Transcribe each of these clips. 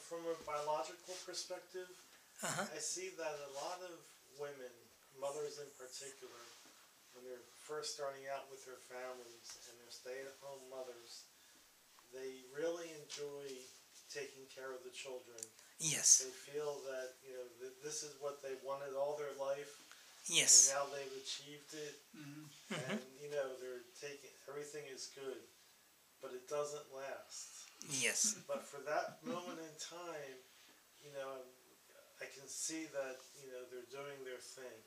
from a biological perspective, Uh-huh. I see that a lot of women, mothers in particular, when they're first starting out with their families and they're stay-at-home mothers, they really enjoy taking care of the children. Yes. They feel that this is what they wanted all their life, and Yes. now they've achieved it, and they're taking everything is good, but it doesn't last. Yes. But for that moment in time, I can see that they're doing their thing.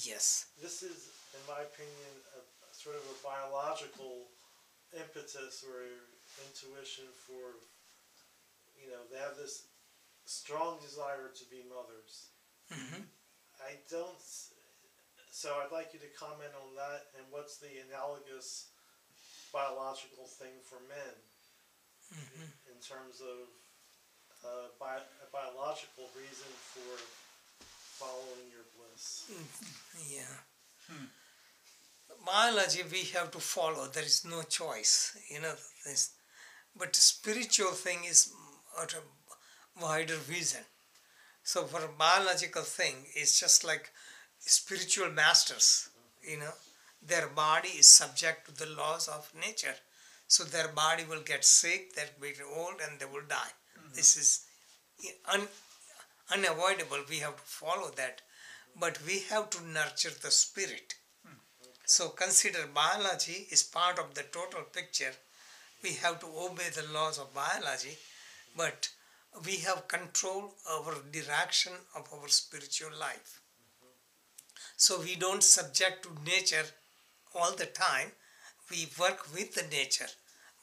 Yes. This is, in my opinion, a sort of a biological impetus or intuition for they have this strong desire to be mothers. Mm-hmm. I don't. So I'd like you to comment on that, and what's the analogous biological thing for men in terms of a biological reason for following your bliss. Yeah. Biology we have to follow. There is no choice. This. But spiritual thing is a wider vision. So for a biological thing, it's just like spiritual masters. Their body is subject to the laws of nature. So their body will get sick, they'll be old, and they will die. This is unavoidable. We have to follow that. But we have to nurture the spirit. So consider biology is part of the total picture. We have to obey the laws of biology, but we have control over direction of our spiritual life. So we don't subject to nature all the time. We work with the nature.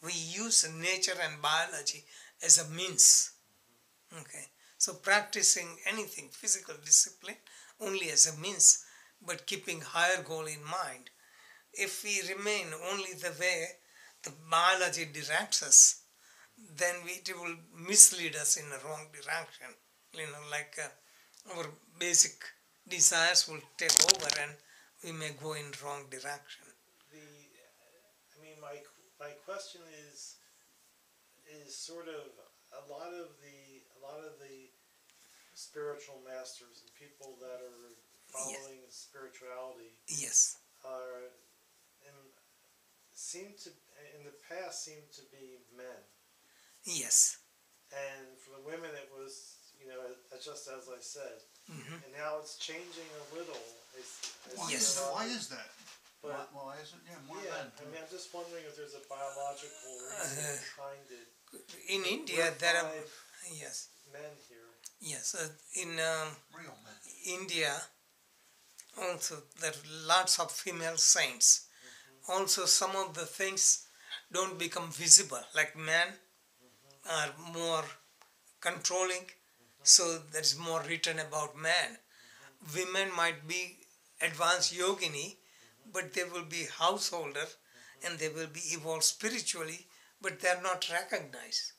We use nature and biology as a means. Okay. So practicing anything, physical discipline, only as a means, but keeping higher goal in mind. If we remain only the way the biology directs us, then it will mislead us in the wrong direction. Like our basic desires will take over and we may go in wrong direction. My question is sort of a lot of the spiritual masters and people that are following spirituality. Yes. In the past seem to be men. Yes. And for the women it was, just as I said. Mm-hmm. And now it's changing a little. Why is that? But, why is it? More yeah, men. I'm just wondering if there's a biological reason behind it. In India, there are men here. Yes, in Real men. India, also there are lots of female saints. Also, some of the things don't become visible, like men are more controlling, so there's more written about men. Women might be advanced yogini, but they will be householder and they will be evolved spiritually, but they are not recognized.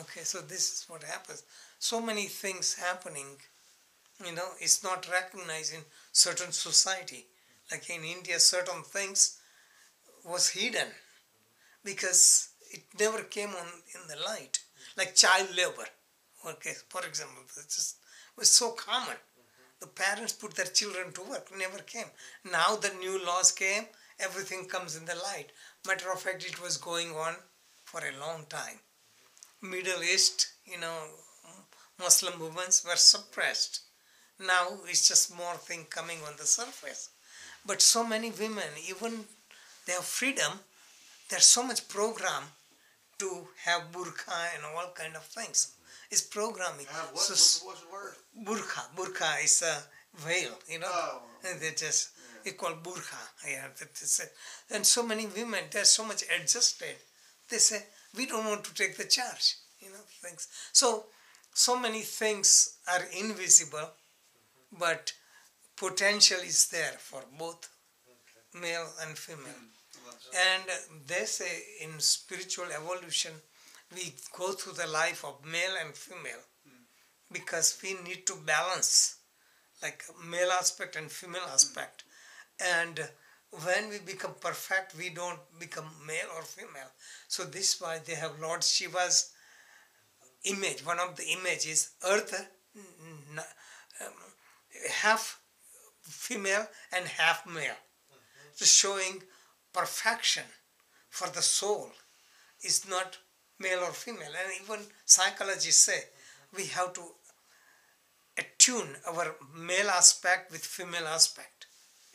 Okay, so this is what happens. So many things happening, it's not recognized in certain society. Like in India, certain things was hidden because it never came on in the light. Like child labor, okay, for example, it was so common. The parents put their children to work, never came. Now the new laws came, everything comes in the light. Matter of fact, it was going on for a long time. Middle East, Muslim movements were suppressed. Now it's just more thing coming on the surface. But so many women, even they have freedom, there's so much program to have burqa and all kind of things. It's programming. What? What's the word? Burqa is a veil, Oh. And they just, it's called burqa. Yeah, that is it. And so many women, they're so much adjusted. They say, we don't want to take the charge, things. So many things are invisible, but potential is there for both male and female. And they say in spiritual evolution, we go through the life of male and female because we need to balance like male aspect and female aspect. And when we become perfect, we don't become male or female. So this is why they have Lord Shiva's image, one of the images, earth um, half female and half male, so showing perfection for the soul is not male or female. And even psychologists say we have to attune our male aspect with female aspect,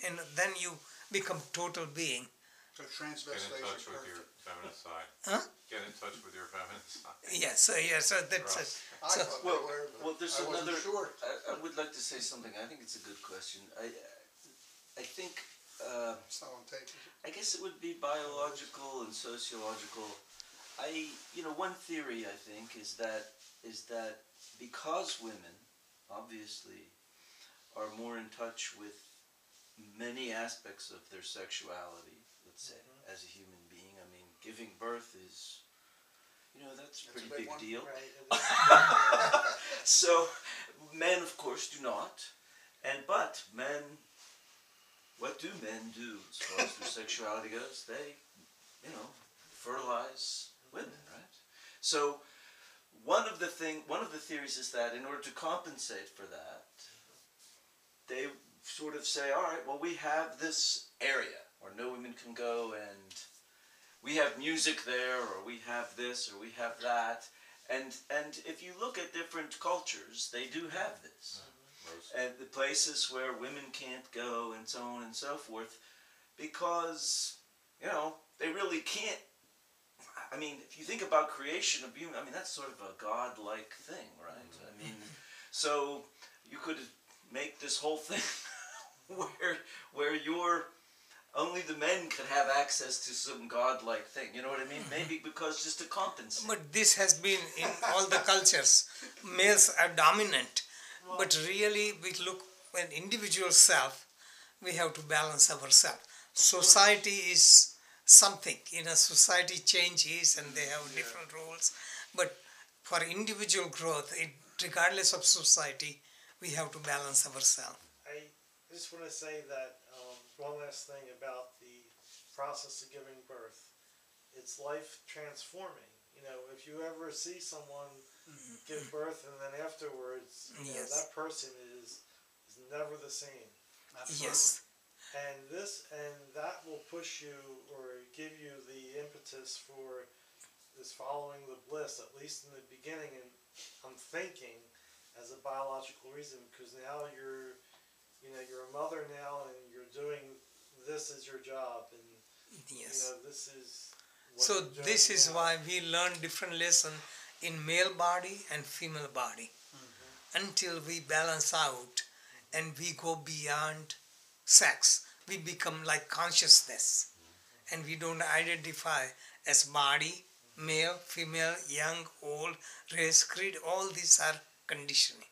and then you become total being. So Get in transvestation. touch with your feminine side. Huh? Get in touch with your feminine side. Yes, so that's it. I So, thought Well, they were, but well, there's I wasn't another. sure. I would like to say something. I think it's a good question. I think. It's not on tape. I guess it would be biological and sociological. One theory I think is that because women obviously are more in touch with many aspects of their sexuality, let's say, as a human being. I mean, giving birth is, that's a pretty a big big one. deal. Right. So, men, of course, do not. But men, what do men do as far as their sexuality goes? They, fertilize women, right? So, one of the theories is that in order to compensate for that, they sort of say, all right, well, we have this area where no women can go, and we have music there, or we have this, or we have that. And if you look at different cultures, they do have this. And the places where women can't go, and so on and so forth, because, they really can't. I mean, if you think about creation of human, that's sort of a godlike thing, right? I mean, so you could make this whole thing where only the men could have access to some godlike thing. You know what I mean? Maybe because just to compensate. but this has been in all the cultures. Males are dominant, but really we look at individual self. We have to balance ourselves. Society is something, society changes and they have different rules. But for individual growth, regardless of society, we have to balance ourselves. I just want to say that one last thing about the process of giving birth. It's life transforming. If you ever see someone give birth and then afterwards, Yes. that person is never the same. Absolutely. Yes. And that will push you or give you the impetus for this following the bliss, at least in the beginning. And I'm thinking as a biological reason, because now you're a mother now, and you're doing this as your job, and Yes. this is. What So you're doing this is now. why we learn different lesson in male body and female body until we balance out and we go beyond sex. We become like consciousness, and we don't identify as body, male, female, young, old, race, creed. All these are conditioning.